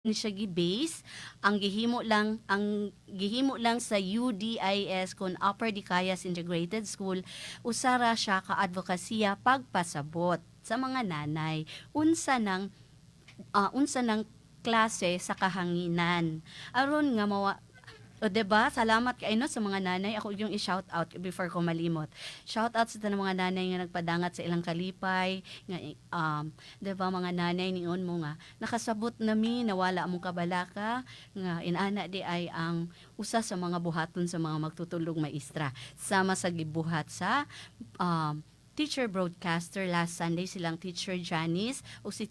ni siya gi-base ang gihimo lang sa UDIS kon Upper Dicayas Integrated School usara siya ka advokasya pagpasabot sa mga nanay unsa ng klase sa kahanginan aron nga o, diba? Salamat kay no sa mga nanay. Ako yung i-shout out before ko malimot. Shout out sa tanang mga nanay nga nagpadangat sa ilang kalipay. Nga, diba mga nanay niyon mo nga. Nakasabot nami, nawala mo kabalaka. Nga inana di ay ang usa sa mga buhaton sa mga magtutulog maestra. Sama sa gibuhat sa teacher broadcaster last Sunday silang Teacher Janice o si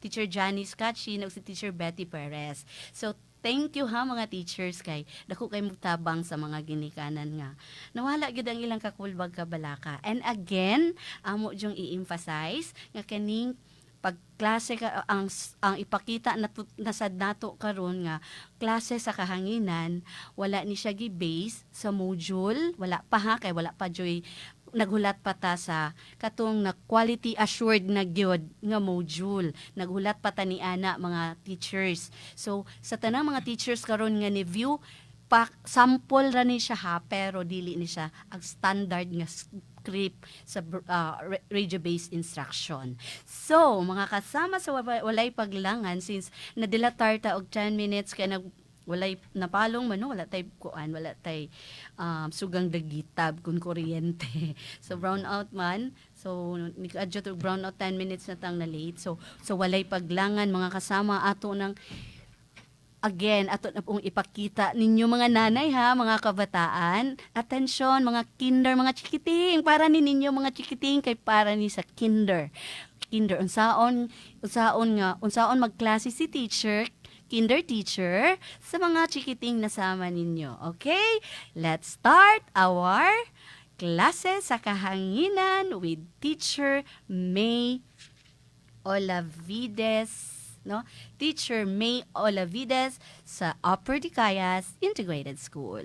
Teacher Janice Kachi o si Teacher Betty Perez. So thank you ha mga teachers kay dako kay mutabang sa mga ginikanan nga. Nawala gid ang ilang kakulbag kabalaka. And again, amo jung i-emphasize nga kaning pagklase ka ang ipakita nasad nato karon nga klase sa kahanginan wala ni siya gi-base sa module, wala pa ha kay wala pa joy naghulat pa ta sa katong na quality assured na gyud nga module. Naghulat pa ta ni ana mga teachers. So sa tanang mga teachers karon nga ni view sample ra ni siya ha pero dili ni siya ang standard nga script sa radio-based instruction. So mga kasama sa walay paglangan since nadilatar ta og 10 minutes kay walay napalong man no? wala tay kuan, wala tay sugang dagitab kun kuryente. So brown out man. So ni-adjust to brown out 10 minutes na tang na late. So walay paglangan mga kasama ato ng again ato na pong ipakita ninyo mga nanay ha, mga kabataan. Atensyon mga kinder, mga chikiting, para ni ninyo mga chikiting kay para ni sa kinder unsaon magklase si teacher kinder teacher sa mga chikiting nasama ninyo. Okay? Let's start our klase sa kahanginan with Teacher May Olavides, no? Teacher May Olavides sa Upper Dicayas Integrated School.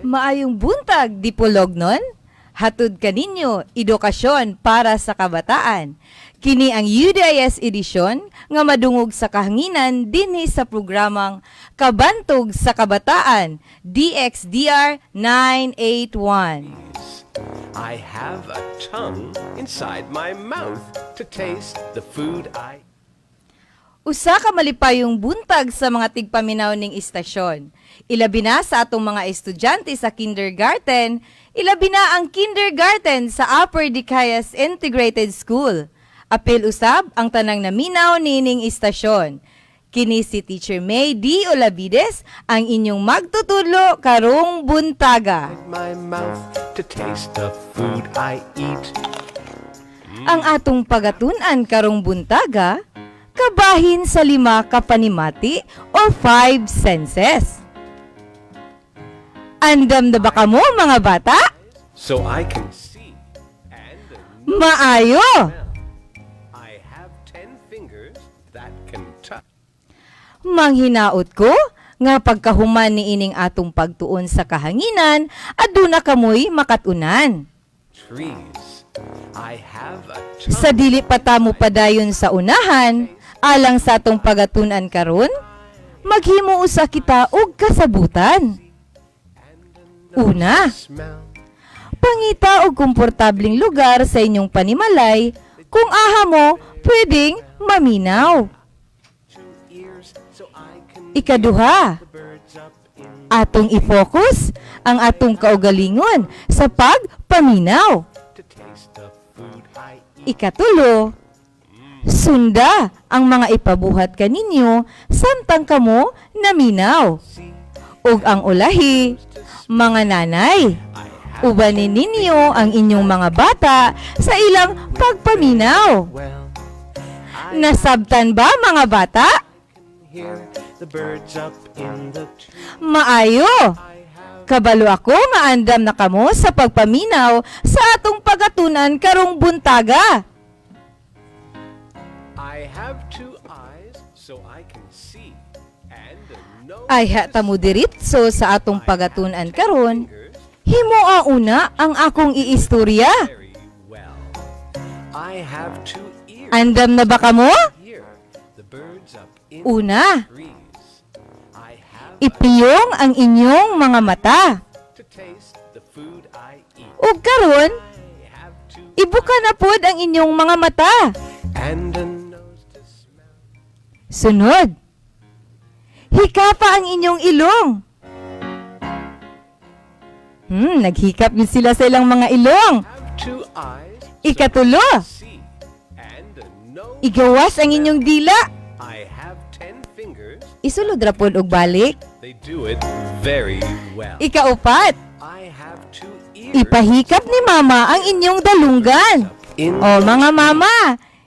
Maayong buntag, dipolognon. Hatud kaninyo, edukasyon para sa kabataan. Kini ang UDIS edisyon nga madungog sa kahanginan dinhi sa programang Kabantog sa Kabataan, DXDR 981. I have a tongue inside my mouth to taste the food I Usa ka malipayong buntag sa mga tigpaminaw ning istasyon. Ilabi na sa atong mga estudyante sa kindergarten, ilabi na ang kindergarten sa Upper Dicayas Integrated School. Apil usab ang tanang naminaw nining istasyon. Kini si Teacher May D. Olavides ang inyong magtutulo karong buntaga. my mouth to taste the food I eat. Ang atong pagatunan karong buntaga, kabahin sa 5 kapanimati o 5 senses. Andam na ba kamo mga bata? So I can see and Maayo! I have 10 fingers that can touch. Manghinaot ko nga pagkahuman ni ining atong pagtuon sa kahanginan, aduna kamoy makatunan. Trees. I have a Sa dili pa tamo padayon sa unahan, alang sa atong pagatunan karon, maghimo usa kita og kasabutan. Una, smell. pangita og komportabling lugar sa inyong panimalay kung aha mo pwedeng maminaw. 2 ears so I can Ikaduha, the birds up in atong i-focus ang atong kaugalingon sa pagpaminaw. to taste the food I eat. Ikatulo, sunda ang mga ipabuhat kaninyo samtang kamo naminaw. Ug ang ulahi, mga nanay, I have ubanin ninyo ang inyong mga bata sa ilang pagpaminaw. well. I Nasabtan ba mga bata? can hear the birds up in the tree. Maayo! I have Kabalo ako nga andam na kamo sa pagpaminaw sa atong pagatunan karong buntaga. I have 2 eyes so I can see and a nose Ay tamo diritso sa atong pagatunan karon. fingers Himoa una ang akong iistorya. Very well. I have 2 ears. Andam na ba kamo? Hear the birds up in Una, the trees. I have ipiyong ang inyong mga mata. to taste the food I eat. Ug karon, I have 2 ibuka na pod ang inyong mga mata. and a nose to smell. Sunod, hikapa ang inyong ilong. Naghikap yun sila sa ilang mga ilong. Have 2 eyes Ikatulo, to see and a nose. igawas ang inyong dila. I have 10 fingers. Isulod ra pod og balik. They do it very well. Ikaupat, I have 2 ears. ipahikap ni mama ang inyong dalunggan. In O mga mama,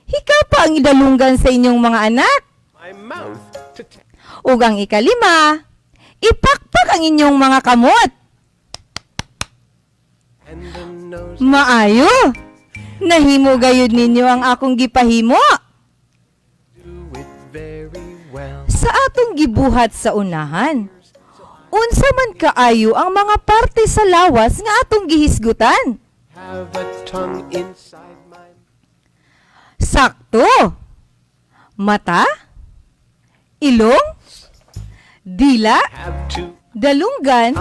hikapa ang idalunggan sa inyong mga anak. my mouth to taste. Ug ang ikalima, ipakpak ang inyong mga kamot. And a nose Maayo, nahimo gayud ninyo ang akong gipahimo. do it very well. Sa atong gibuhat sa unahan, unsa man kaayo ang mga parte sa lawas nga atong gihisgutan. Have a tongue inside my Sakto. Mata, ilong, dila, have 2 dalunggan,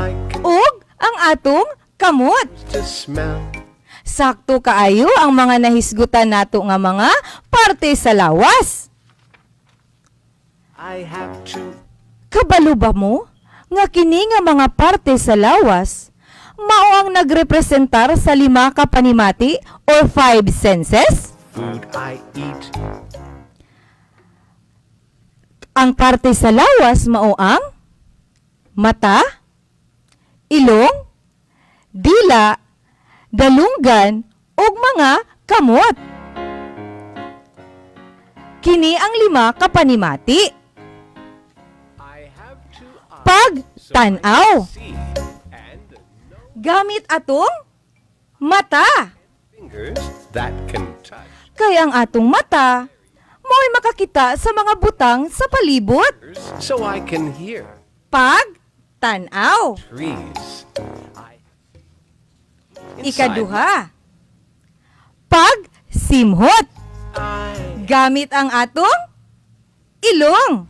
ug ang atong kamot. to smell. Sakto kaayo ang mga nahisgutan nato nga mga parte sa lawas. I have 2 Kabalo ba mo nga kini nga mga parte sa lawas mao ang nagrepresentar sa 5 ka panimati or 5 senses? food I eat. Ang parte sa lawas mao ang mata, ilong, dila, dalunggan ug mga kamot. Kini ang 5 ka panimati. I have 2 eyes. Pagtanaw See and a nose gamit atong mata. fingers that can touch. Kaya ang atong mata mo'y makakita sa mga butang sa palibot. So I can hear Pagtanaw. trees. Ikaduha, pagsimhot I gamit ang atong ilong.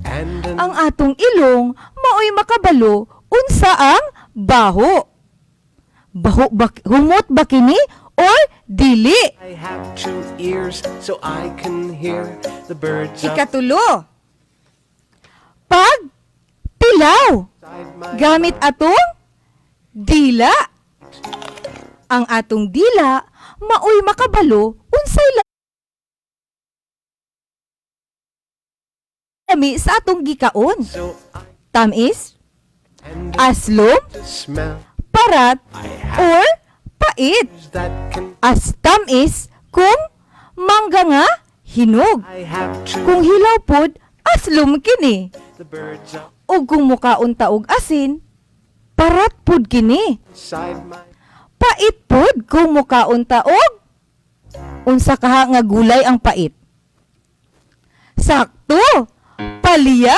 and Ang atong ilong mao'y makabalo unsa ang baho. Baho humot ba kini or dili? I have 2 ears so I can hear the birds up Ikatulo, pagpilaw inside my gamit atong dila. Ang atong dila mao'y makabalo unsay lami sa atong gikaon. so I Tamis, and aslom, to smell. parat, I have or pait. ears that can. As tamis kung mangga nga hinog. I have 2 Kung hilaw pod, aslom kini. the birds up O kung mukaon taog asin, parat pod kini. inside my. Pait pod kung mukaon taog. Unsa kaha nga gulay ang pait? Sakto. Palya.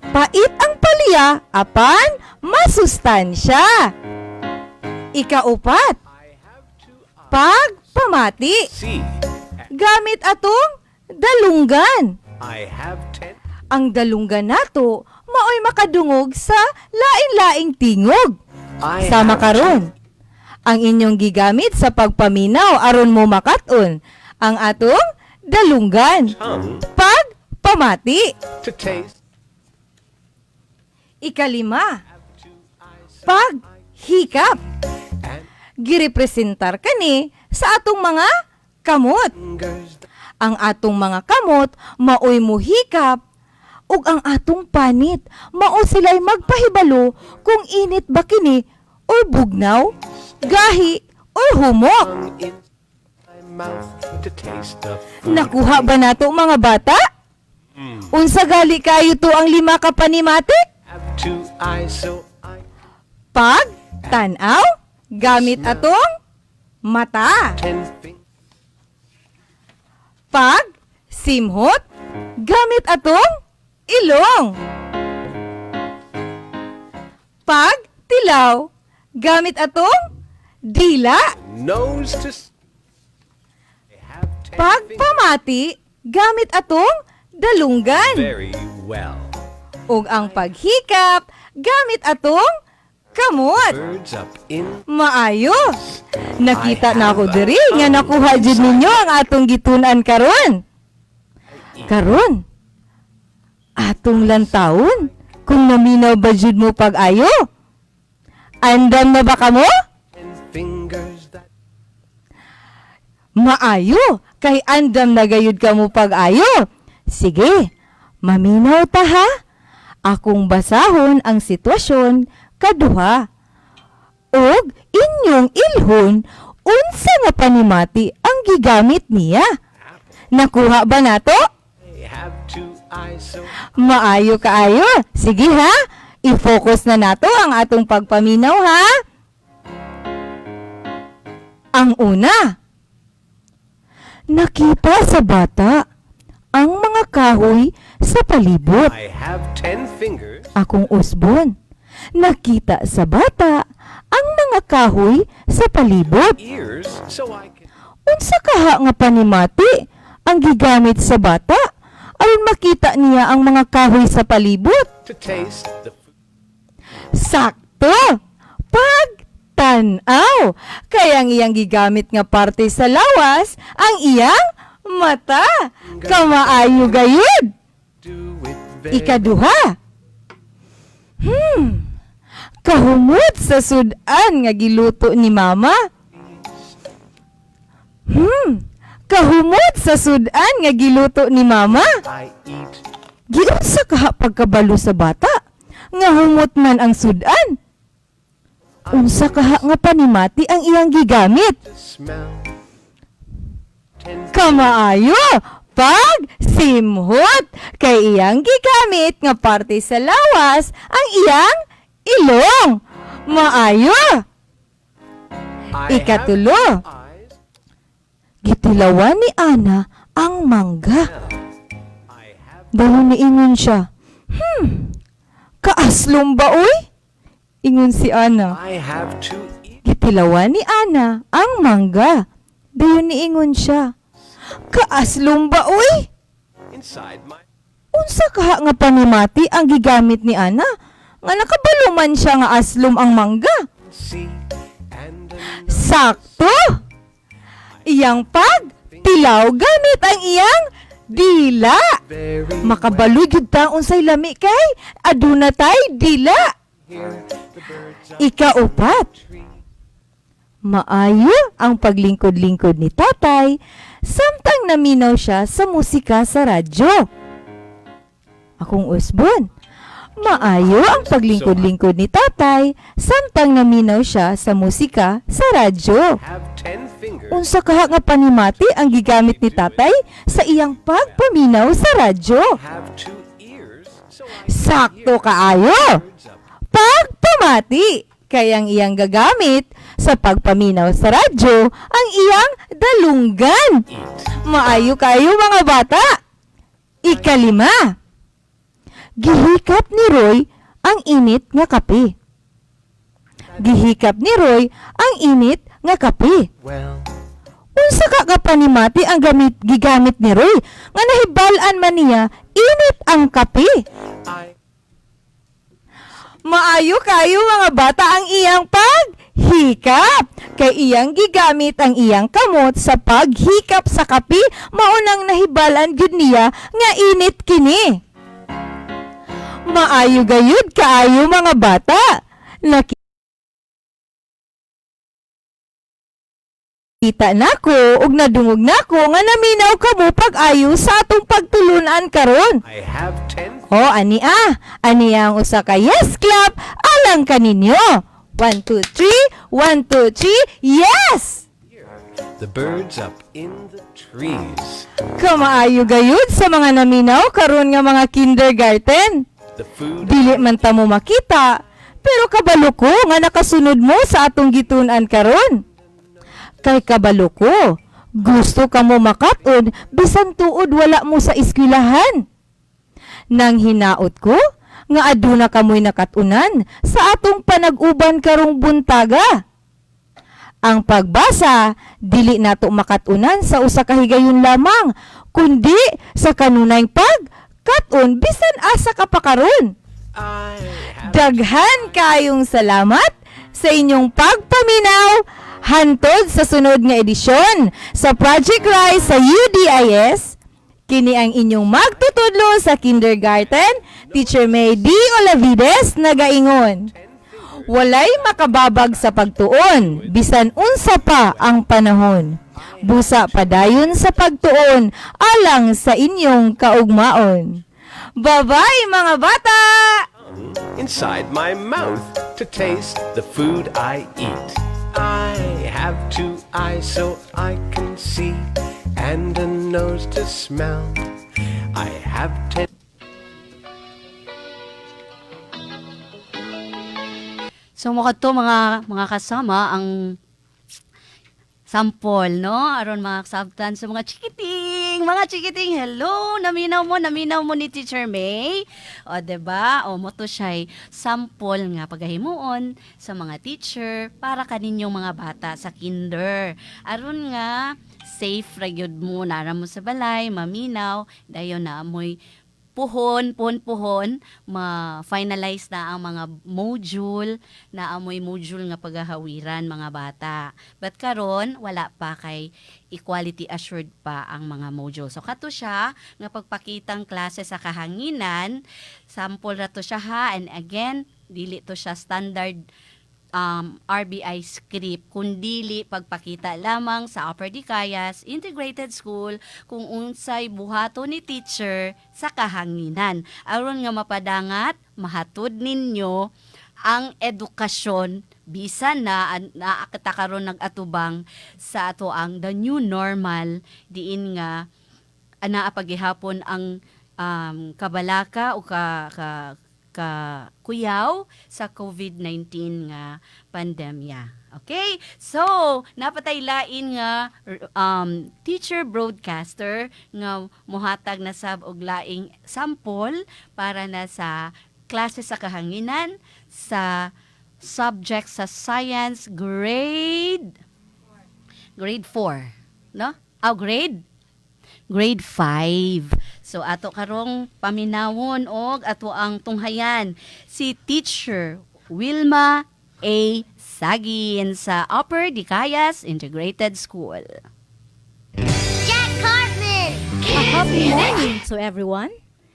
Pait ang palya apan masustansya. Ikaupat, I have 2 eyes. pagpamati See. gamit atong dalunggan. I have 10. Ang dalunggan nato maoy makadungog sa lain-laing tingog. I Sama have karon ang inyong gigamit sa pagpaminaw aron mo makaton ang atong dalunggan. tongue Pagpamati. to taste. Ikalima, 2 eyes paghikap. and Girepresentar kani sa atong mga kamot. fingers. Ang atong mga kamot maoy muhikap ug ang atong panit mao sila'y magpahibalo kung init ba kini or bugnaw, gahi or humok. Tongue in my mouth to taste the food. Nakuha ba nato mga bata? Unsa gali kayo to ang 5 ka panimati? Have 2 eyes so I Pagtanaw gamit atong mata. 10 fingers. Pagsimhot gamit atong ilong. Pagtilaw gamit atong dila. Nose to... I have 10 fingers. Pagpamati, gamit atong dalunggan. Very well. Ug ang paghikap, gamit atong kamot. Birds up in... Maayo. Nakita na ako diri nga nakuha jud ninyo ang atong gitun-an karon. Karon, atong lantawon kung naminaw ba jud mo pag-ayo. Andam na ba kamo? 10 fingers that... Maayo, kay andam na gayud kamo pag-ayo. Sige, maminaw ta ha. Akong basahon ang sitwasyon kaduha. Og inyong ilhon unsa nga panimati ang gigamit niya. Nakuha ba nato? I have 2 eyes so... Maayo kaayo. Sige ha, i-focus na nato ang atong pagpaminaw ha. Ang una, nakita sa bata ang mga kahoy sa palibot. I have 10 fingers. Akong usbon, nakita sa bata ang mga kahoy sa palibot. Ears so I can... Unsa kaha nga panimati ang gigamit sa bata aron makita niya ang mga kahoy sa palibot? To taste the food. Sakto! Pagtanaw! Kaya ang iyang gigamit nga parte sa lawas ang iyang mata. Kamaayo gayud! Do it very... Ikaduha. Kahumot sa sudan nga giluto ni mama. Kahumot sa sudan nga giluto ni mama. I eat... Giunsa kaha pagkabalo sa bata nga humot man ang sudan. Unsa kaha nga panimati ang iyang gigamit. to smell. 10 Kamaayo, pag simhot kay iyang gigamit nga parte sa lawas ang iyang ilong. Maayo. I Ikatulo, have 2 eyes. gitilawan ni Ana ang mangga. I have... Dahon niingon siya, kaaslom ba oy? Ingon si Ana. I have 2 ears. Gitilawan ni Ana ang mangga. Dayon niingon siya, kaaslom ba oy? Inside my... Unsa kaha nga panimati ang gigamit ni Ana? Nga nakabaluman siya nga aslom ang mangga. See and... Sakto! Iyang pagtilaw gamit ang iyang dila. Very Makabalo jud ta unsay lami kay aduna tay dila. here. The birds up Ikaupat, tree. maayo ang paglingkod-lingkod ni tatay samtang naminaw siya sa musika sa radyo. Akong usbon, maayo ang paglingkod-lingkod ni tatay samtang naminaw siya sa musika sa radyo. Have 10 fingers. Unsa kaha nga panimati ang gigamit ni tatay sa iyang pagpaminaw sa radyo? Have 2 ears. So I Sakto kaayo. birds up. Pagpamati, kayang iyang gagamit sa pagpaminaw sa radyo ang iyang dalunggan. Maayo kayo mga bata. Ikalima, gihikap ni Roy ang init nga kape. Gihikap ni Roy ang init nga kape. Well, Unsa ka kapanimati ang gigamit ni Roy nga nahibal-an man niya init ang kape. I... Maayo kayo mga bata ang iyang paghikap. Kay iyang gigamit ang iyang kamot sa paghikap sa kape, maunang nahibalan gud niya nga init kini. Maayo gayud kaayo mga bata. Kita nako ug nadungog nako nga naminaw kamo pag-ayo sa atong pagtulunan karon. I have 10 O, ani ang usa ka yes clap alang kaninyo. 1, 2, 3, 1, 2, 3, yes! The birds up in the trees. Kamaayo gayud sa mga naminaw karon nga mga kindergarten. The food Dili man ta mo makita, pero kabalo ko nga nakasunod mo sa atong gitun-an karon. Kay kabalo ko, gusto ka mo makatod bisan tuod wala mo sa eskwelahan. Nang hinaot ko, nga aduna kamoy nakatunan sa atong panag-uban karong buntaga. Ang pagbasa dili nato makatunan sa usa ka higayon lamang, kundi sa kanunay pagkatun bisan asa ka pa karon. I have Daghan kayong salamat sa inyong pagpaminaw hantod sa sunod nga edisyon sa Project Rise sa UDIS. Kini ang inyong magtutudlo sa kindergarten, Teacher May D. Olavides nagaingon. Walay makababag sa pagtuon, bisan unsa pa ang panahon. Busa padayon sa pagtuon, alang sa inyong kaugmaon. Bye-bye mga bata! inside my mouth to taste the food I eat. I have 2 eyes so I can see and a nose to smell. I have 10 So mo kadto mga kasama ang sample, no? Aron mga sabtan sa mga chikiting, hello, naminaw mo ni Teacher May. O, diba? O, mo to siya'y sample nga pagahimuon sa mga teacher para kaninyong mga bata sa kinder. Aron nga, safe ragyod mo, nara mo sa balay, maminaw, dayon na amoy puhon, ma-finalize na ang mga module, na amoy module nga paghahawiran mga bata. But karon wala pa kay equality assured pa ang mga module. So kato siya nga pagpakitang klase sa kahanginan, sample ra to siya ha, and again, dili to siya standard RBI script, kundili pagpakita lamang sa Upper Dicayas Integrated School kung unsay buhato ni teacher sa kahanginan. Aron nga mapadangat, mahatod ninyo ang edukasyon bisan na naakita nag-atubang sa ato ang the new normal diin nga naapagihapon ang kabalaka o kuyaw sa COVID-19 nga pandemya. Okay? So, napatay lain nga teacher broadcaster nga mohatag na sab og laing sample para na sa klase sa kahanginan sa subject sa science grade 4, no? Grade 5. So ato karong paminawon og ato ang tunghayan si Teacher Wilma A. Sagin sa Upper Dicayas Integrated School. A happy morning to everyone,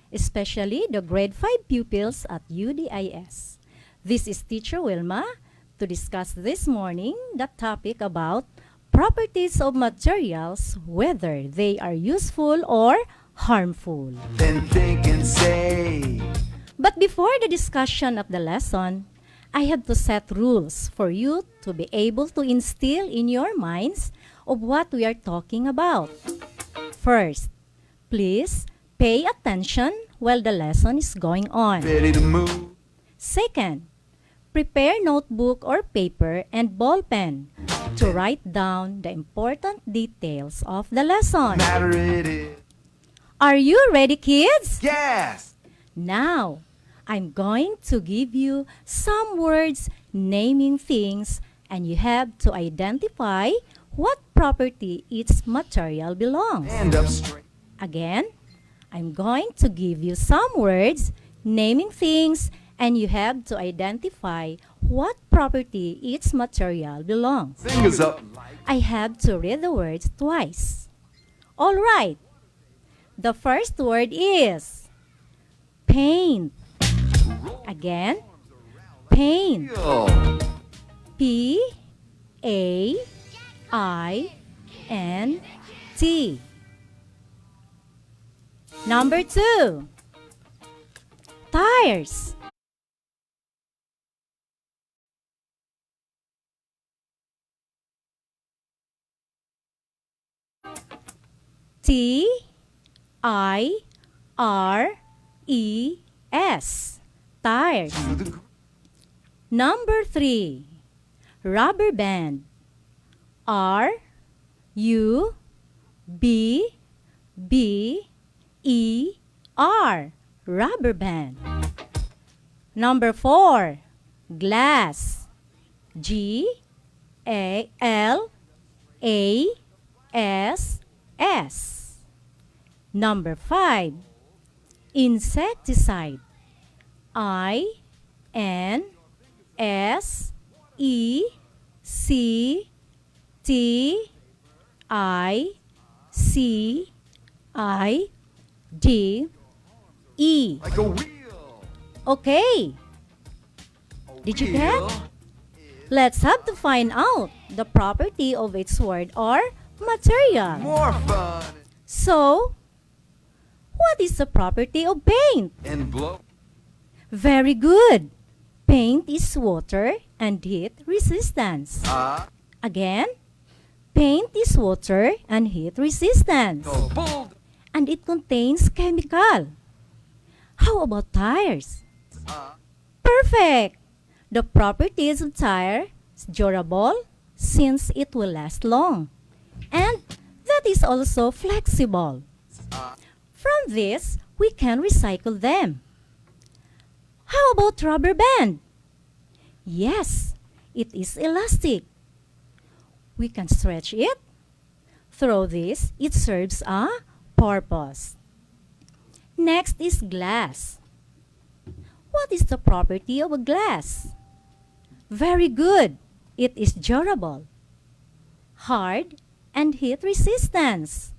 especially the grade 5 pupils at UDIS. This is Teacher Wilma to discuss this morning the topic about properties of materials, whether they are useful or harmful. Then think and say. But before the discussion of the lesson, I have to set rules for you to be able to instill in your minds of what we are talking about. First, please pay attention while the lesson is going on. Ready to move. Second, prepare notebook or paper and ball pen to write down the important details of the lesson. Matter it is. Are you ready, kids? Yes. Now, I'm going to give you some words naming things, and you have to identify what property each material belongs. Stand up straight. Again, I'm going to give you some words naming things, and you have to identify what property each material belongs. Fingers up. I have to read the words twice. All right. The first word is paint. Again, paint. Feel. P-A-I-N-T. Number 2, tires. T-I-R-E-S. Tires. Number 3, rubber band. R-U-B-B-E-R. Rubber band. Number 4, glass. G-A-L-A-S-S. Number 5, insecticide. I-N-S-E-C-T-I-C-I-D-E. Like a wheel. Okay, did you get? Let's have to find out the property of its word or material. More fun. So, what is the property of paint? And blow. Very good. Paint is water and heat resistance. Again, paint is water and heat resistance. Go bull. And it contains chemical. How about tires? Perfect. The properties of tire is durable since it will last long. And that is also flexible. From this, we can recycle them. How about rubber band? Yes, it is elastic. We can stretch it. Through this, it serves a purpose. Next is glass. What is the property of a glass? Very good. It is durable, hard, and heat resistance.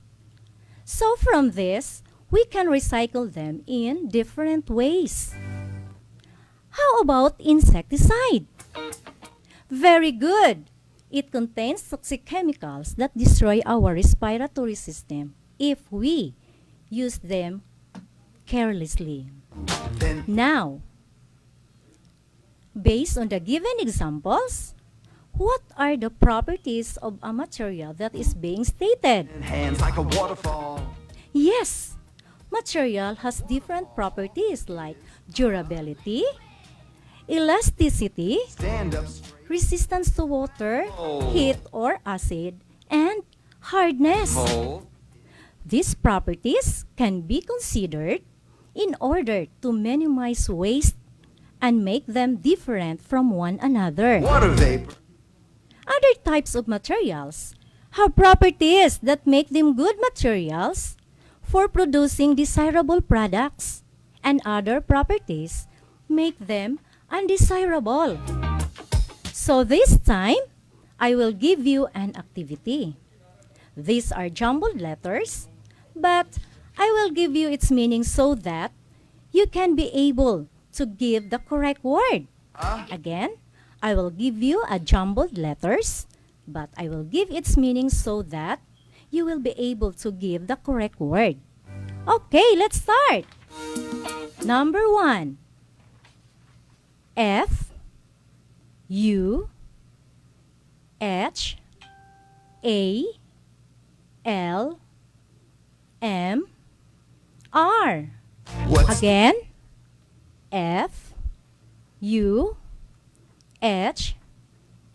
So from this, we can recycle them in different ways. How about insecticide? Very good. It contains toxic chemicals that destroy our respiratory system if we use them carelessly. Then Now, based on the given examples, what are the properties of a material that is being stated? hands like a waterfall. Yes, material has different properties like durability, elasticity, Stand up straight. resistance to water, heat or acid, and hardness. Fold. These properties can be considered in order to minimize waste and make them different from one another. Water vapor. Other types of materials have properties that make them good materials for producing desirable products, and other properties make them undesirable. So this time, I will give you an activity. These are jumbled letters, but I will give you its meaning so that you can be able to give the correct word. Again, I will give you a jumbled letters, but I will give its meaning so that you will be able to give the correct word. Okay, let's start. Number 1. F U H A L M R. What's Again, F U H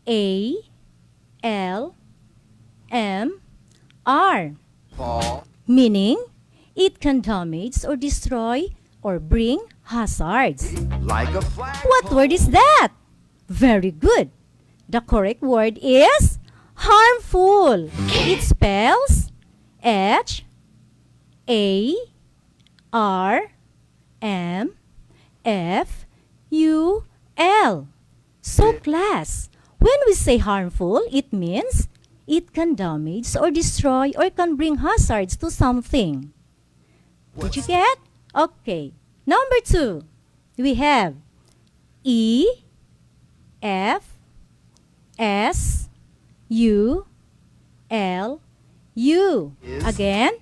A L M R, fall? meaning it can damage or destroy or bring hazards. Like a flag. What word is that? Very good. The correct word is harmful. It spells H A R M F U L. So class, when we say harmful, it means it can damage or destroy or can bring hazards to something. Did you get? Okay. Number 2, we have E F S U L U. Is? Again,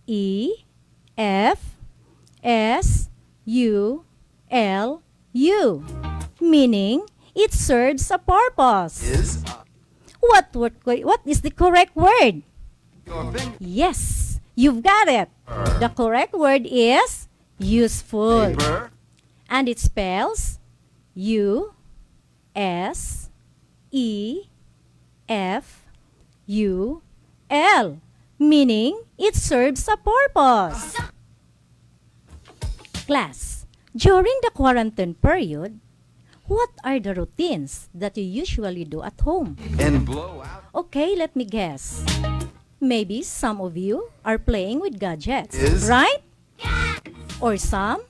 E F S U L U, meaning it serves a purpose. Is What is the correct word? your finger. Yes, you've got it. The correct word is useful. Paper. And it spells U S E F U L, meaning it serves a purpose. Class, During the quarantine period, what are the routines that you usually do at home? And blow out. Okay, let me guess. Maybe some of you are playing with gadgets, Is- right? Or some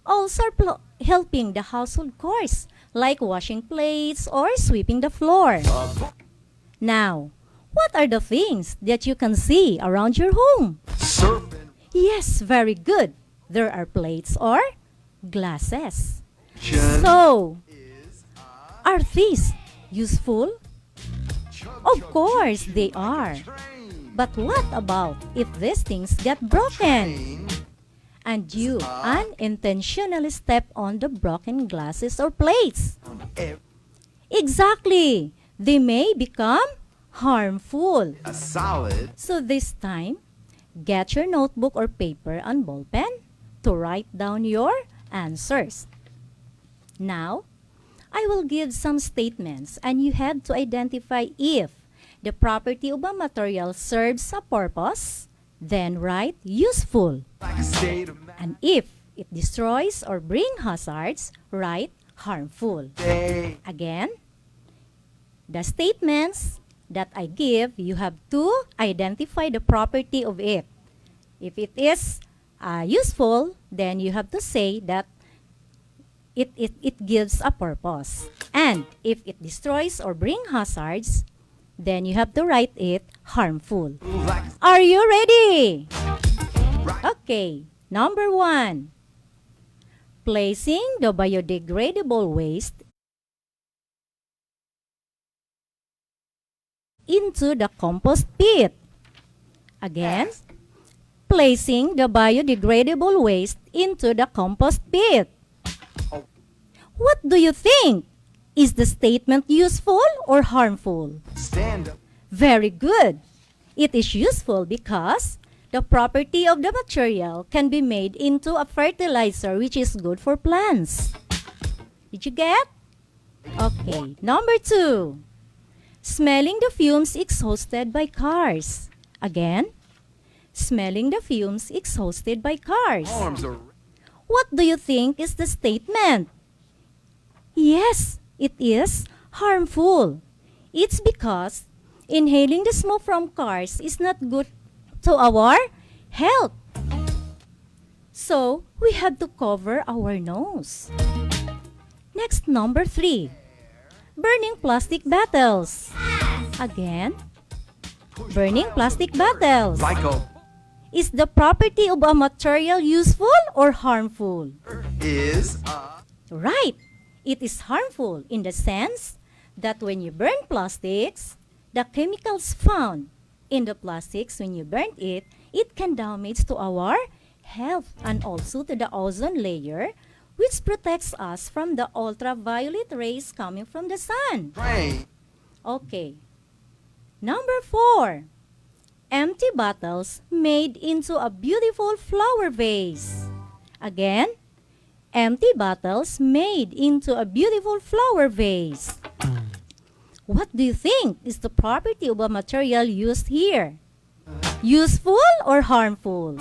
also are helping the household chores, like washing plates or sweeping the floor. Now, what are the things that you can see around your home? Surfing. Yes, very good. There are plates or glasses. Just So, are these useful? Of course they are. But what about if these things get broken and you unintentionally step on the broken glasses or plates? Exactly. They may become harmful. a solid. So this time, get your notebook or paper and ball pen to write down your answers. Now, I will give some statements and you have to identify if the property of a material serves a purpose, then write useful. Like a state of And if it destroys or bring hazards, write harmful. day. Again, the statements that I give, you have to identify the property of it. If it is useful, then you have to say that it gives a purpose. And if it destroys or bring hazards, then you have to write it harmful. Like Are you ready? Okay, number 1. Placing the biodegradable waste into the compost pit. Again, placing the biodegradable waste into the compost pit. What do you think? Is the statement useful or harmful? stand up. Very good. It is useful because the property of the material can be made into a fertilizer which is good for plants. Did you get? Okay. Number 2. Smelling the fumes exhausted by cars. Again, smelling the fumes exhausted by cars. Arms are What do you think is the statement? Yes, it is harmful. It's because inhaling the smoke from cars is not good to our health. So, we have to cover our nose. Next, number 3. Burning plastic bottles. Again, burning plastic bottles. like a Is the property of a material useful or harmful? is a Right. It is harmful in the sense that when you burn plastics, the chemicals found in the plastics, when you burn it, it can damage to our health and also to the ozone layer, which protects us from the ultraviolet rays coming from the sun. train. Okay. Number 4. Empty bottles made into a beautiful flower vase. Again, empty bottles made into a beautiful flower vase. What do you think is the property of a material used here? Useful or harmful?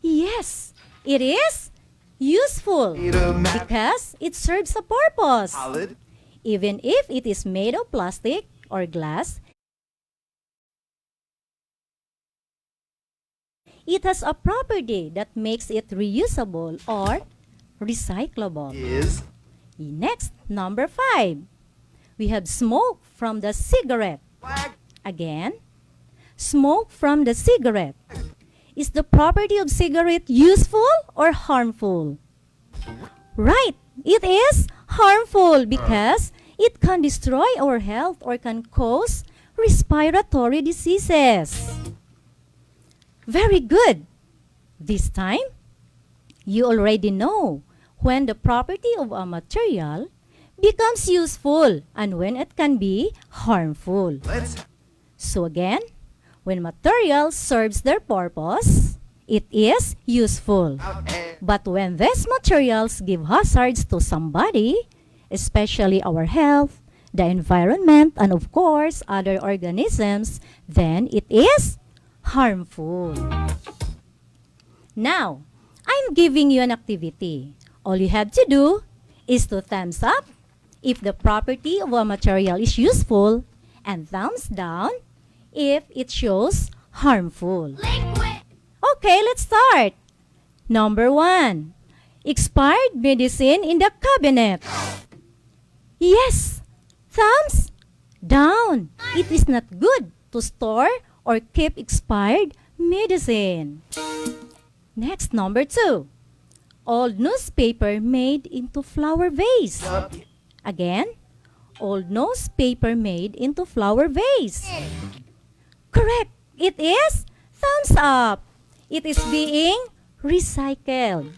Yes, it is useful Need a map. because it serves a purpose. Solid. Even if it is made of plastic or glass, it has a property that makes it reusable or recyclable. Is Next, number 5. We have smoke from the cigarette. flag. Again, smoke from the cigarette. Is the property of cigarette useful or harmful? Right, it is harmful because it can destroy our health or can cause respiratory diseases. Very good. This time, you already know when the property of a material becomes useful and when it can be harmful. Let's So again, when material serves their purpose, it is useful. out air. But when these materials give hazards to somebody, especially our health, the environment, and of course, other organisms, then it is harmful. Now, I'm giving you an activity. All you have to do is to thumbs up if the property of a material is useful and thumbs down if it shows harmful. Okay, let's start. Number 1. Expired medicine in the cabinet. Yes, thumbs down. It is not good to store or keep expired medicine. Next, number 2. Old newspaper made into flower vase. Again, old newspaper made into flower vase. Correct. It is thumbs up. It is being recycled.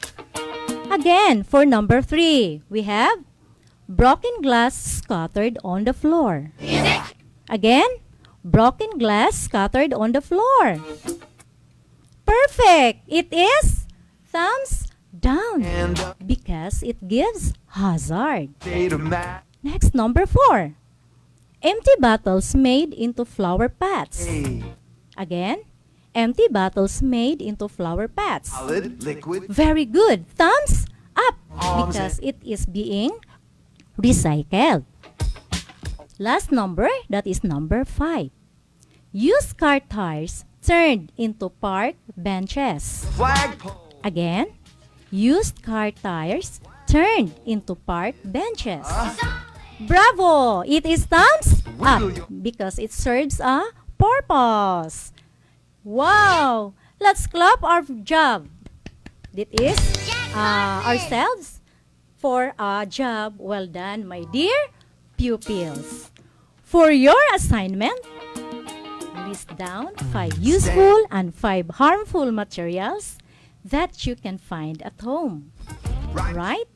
Again, for number 3, we have broken glass scattered on the floor. Again, broken glass scattered on the floor. Perfect. It is thumbs down And because it gives hazard. data map. Next, number 4. Empty bottles made into flower pots. A Again, empty bottles made into flower pots. solid liquid. Very good. Thumbs up Arms because it is being recycled. Last number, that is number 5. Used car tires turned into park benches. Flagpole. Again, used car tires turned into park benches. Bravo! It is thumbs up because it serves a purpose. Wow! Let's clap our job. That is ourselves for a job well done, my dear pupils. For your assignment, list down 5 useful and 5 harmful materials that you can find at home. Right?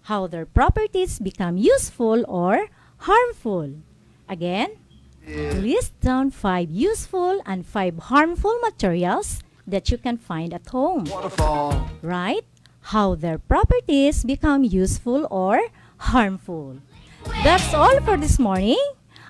How their properties become useful or harmful. Again, list down 5 useful and 5 harmful materials that you can find at home. Waterfall. Right? How their properties become useful or harmful. That's all for this morning.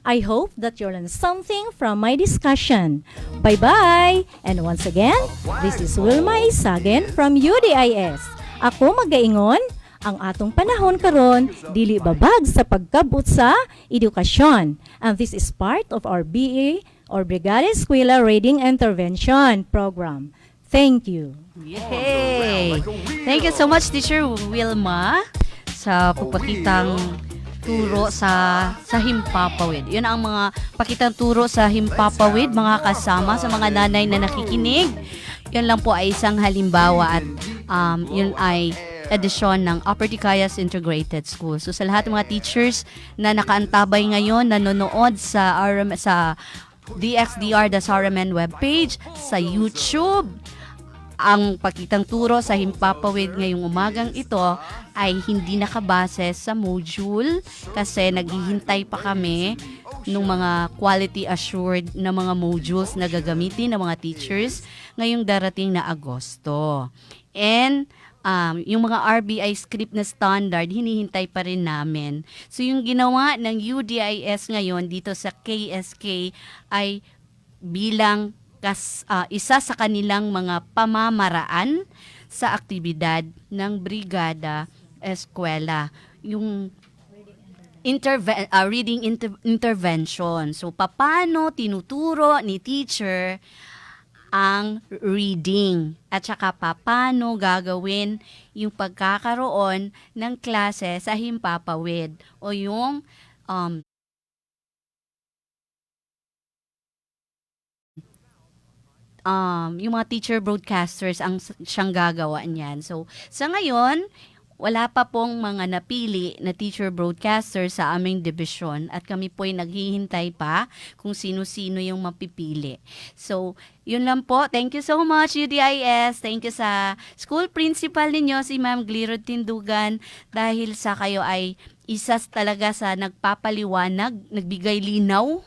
I hope that you learned something from my discussion. Bye-bye! And once again, this is Wilma Isagen from UDIS. Ako magaingon, ang atong panahon karon dili babag sa pagkabut sa edukasyon. And this is part of our BA or Brigada Eskwela Reading Intervention program. Thank you. Yay! Thank you so much, Teacher Wilma, sa pagpakitang turo sa Himpapawid. Yun ang mga pakitang turo sa Himpapawid, mga kasama, sa mga nanay na nakikinig. Yun lang po ay isang halimbawa at yun ay edisyon ng Upper Dicayas Integrated School. So sa lahat ng mga teachers na nakaantabay ngayon, nanonood sa DXDR, das RMN webpage, sa YouTube, ang pakitang turo sa Himpapawid ngayong umagang ito ay hindi nakabase sa module kasi naghihintay pa kami ng mga quality assured na mga modules na gagamitin ng mga teachers ngayong darating na Agosto. And yung mga RBI script na standard, hinihintay pa rin namin. So yung ginawa ng UDIS ngayon dito sa KSK ay bilang isa sa kanilang mga pamamaraan sa aktibidad ng Brigada Eskwela. Yung reading intervention. So, paano tinuturo ni teacher ang reading at saka paano gagawin yung pagkakaroon ng klase sa Himpapawid o yung yung mga teacher broadcasters ang siyang gagawa niyan. So, sa ngayon, wala pa pong mga napili na teacher broadcaster sa aming division at kami po ay naghihintay pa kung sino-sino yung mapipili. So, yun lang po. Thank you so much, UDIS. Thank you sa school principal ninyo, si Ma'am Glirod Tindugan, dahil sa kayo ay isa talaga sa nagpapaliwanag, nagbigay linaw,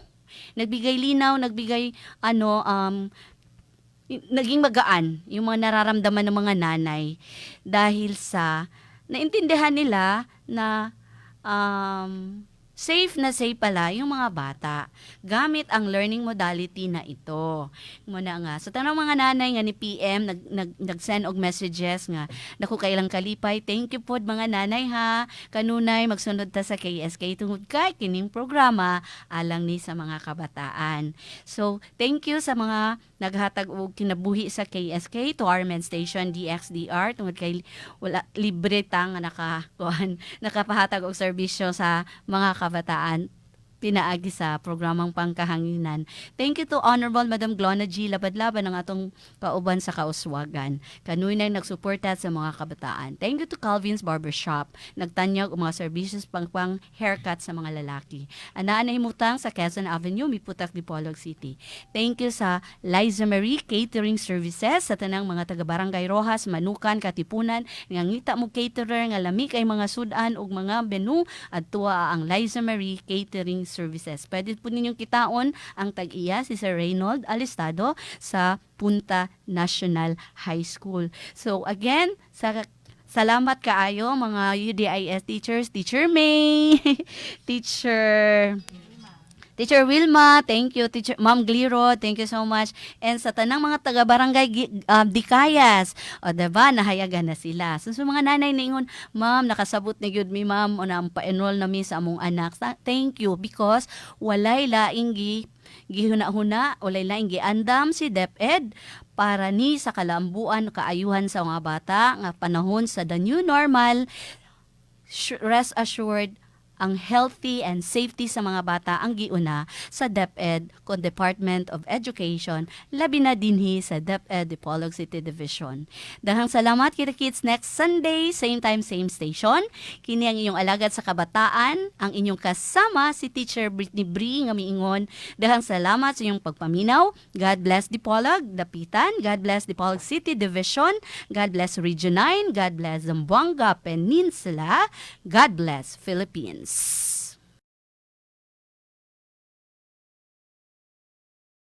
naging magaan yung mga nararamdaman ng mga nanay dahil sa naintindihan nila na safe na safe pala yung mga bata gamit ang learning modality na ito. Muna nga. So, tanong mga nanay nga ni PM, nag-send og messages nga, naku kailang kalipay, thank you po mga nanay ha, kanunay magsunod ta sa KSK tungod kay kining programa alang ni sa mga kabataan. So, thank you sa mga naghatag og kinabuhi sa KSK to RMN Station DXDR tungod kay wala libre ta nga nakapahatag og serbisyo sa mga kabataan pinaagi sa programang pangkahanginan. Thank you to Honorable Madam Glona G. Labadlaban ng atong kauban sa kauswagan. Kanuy na nagsuporta sa mga kabataan. Thank you to Calvin's Barbershop. Nagtanyag ang mga services pang haircut sa mga lalaki. Anaan na himutang sa Quezon Avenue, Miputak, Dipolog City. Thank you sa Liza Marie Catering Services sa tanang mga taga-barangay Rojas, Manukan, Katipunan. Nga ngita mo caterer nga lami kay mga sudan ug mga menu at tuwa ang Liza Marie Catering Services. Pwede po ninyong kitaon ang tag-iya si Sir Reynold Alistado sa Punta National High School. So again, salamat kaayo mga UDIS teachers, Teacher May, Teacher Wilma, thank you. Teacher Ma'am Gliro, thank you so much. And sa tanang mga taga-barangay Dicayas, o diba, nahayagan na sila. So, sa mga nanay na ingon, ma'am, nakasabot na yun mi ma'am, o na pa-enroll na mi sa among anak. Thank you because walay laing gihuna-huna, walay laing giandam si DepEd para ni sa kalambuan kaayuhan sa mga bata nga panahon sa the new normal. Rest assured, ang healthy and safety sa mga bata ang giuna sa DepEd kon Department of Education, labi na dinhi sa DepEd Dipolog City Division. Dahang salamat kita kids next Sunday, same time, same station. Kini ang inyong alagad sa kabataan, ang inyong kasama si Teacher Britney Bree nga miingon. Dahang salamat sa inyong pagpaminaw. God bless Dipolog, Dapitan. God bless Dipolog City Division. God bless Region 9. God bless Zamboanga Peninsula. God bless Philippines.